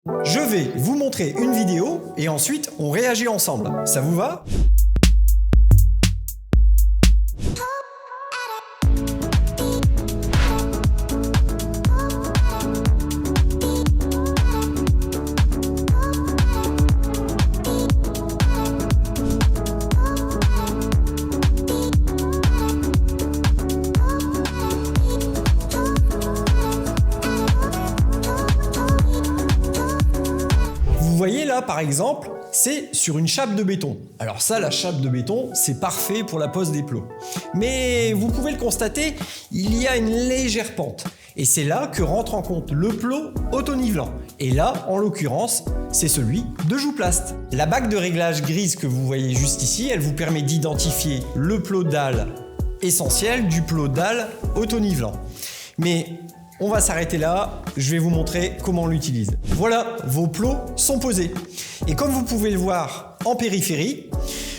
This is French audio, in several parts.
Je vais vous montrer une vidéo et ensuite on réagit ensemble. Ça vous va ? Vous voyez là par exemple, c'est sur une chape de béton. Alors ça, la chape de béton, c'est parfait pour la pose des plots. Mais vous pouvez le constater, il y a une légère pente. Et c'est là que rentre en compte le plot auto-nivelant. Et là, en l'occurrence, c'est celui de Jouplast. La bague de réglage grise que vous voyez juste ici, elle vous permet d'identifier le plot dalle essentiel du plot dalle auto-nivelant. Mais on va s'arrêter là, je vais vous montrer comment on l'utilise. Voilà, vos plots sont posés. Et comme vous pouvez le voir en périphérie,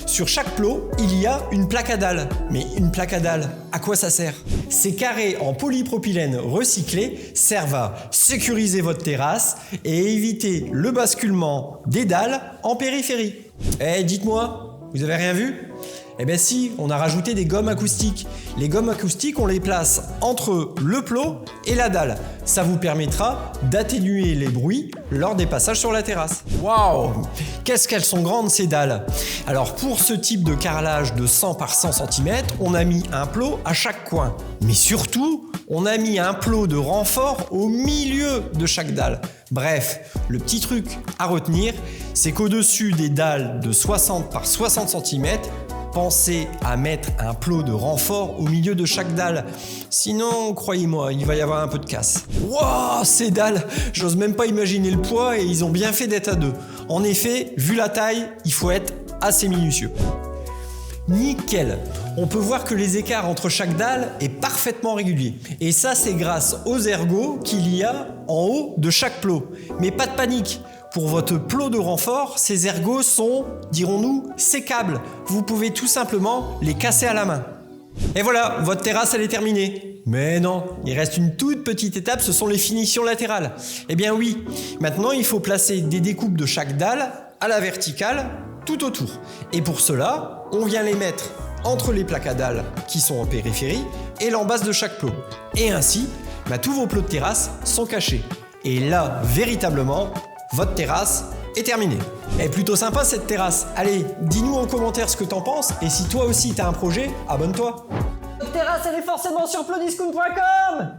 sur chaque plot, il y a une plaque à dalle. Mais une plaque à dalle, à quoi ça sert ? Ces carrés en polypropylène recyclé servent à sécuriser votre terrasse et éviter le basculement des dalles en périphérie. Eh, dites-moi, vous avez rien vu ? Eh bien si, on a rajouté des gommes acoustiques. Les gommes acoustiques, on les place entre le plot et la dalle. Ça vous permettra d'atténuer les bruits lors des passages sur la terrasse. Waouh! Qu'est-ce qu'elles sont grandes ces dalles! Alors pour ce type de carrelage de 100 par 100 cm, on a mis un plot à chaque coin. Mais surtout, on a mis un plot de renfort au milieu de chaque dalle. Bref, le petit truc à retenir, c'est qu'au-dessus des dalles de 60 par 60 cm, pensez à mettre un plot de renfort au milieu de chaque dalle. Sinon, croyez-moi, il va y avoir un peu de casse. Wouah, ces dalles! J'ose même pas imaginer le poids et ils ont bien fait d'être à deux. En effet, vu la taille, il faut être assez minutieux. Nickel! On peut voir que les écarts entre chaque dalle est parfaitement régulier. Et ça, c'est grâce aux ergots qu'il y a en haut de chaque plot. Mais pas de panique! Pour votre plot de renfort, ces ergots sont, dirons-nous, sécables. Vous pouvez tout simplement les casser à la main. Et voilà, votre terrasse elle est terminée. Mais non, il reste une toute petite étape, ce sont les finitions latérales. Eh bien oui, maintenant il faut placer des découpes de chaque dalle à la verticale tout autour. Et pour cela, on vient les mettre entre les plaques à dalles qui sont en périphérie et l'embase de chaque plot. Et ainsi, tous vos plots de terrasse sont cachés. Et là, véritablement, votre terrasse est terminée. Elle est plutôt sympa cette terrasse. Allez, dis-nous en commentaire ce que t'en penses et si toi aussi t'as un projet, abonne-toi. Votre terrasse elle est forcément sur plotdiscount.com.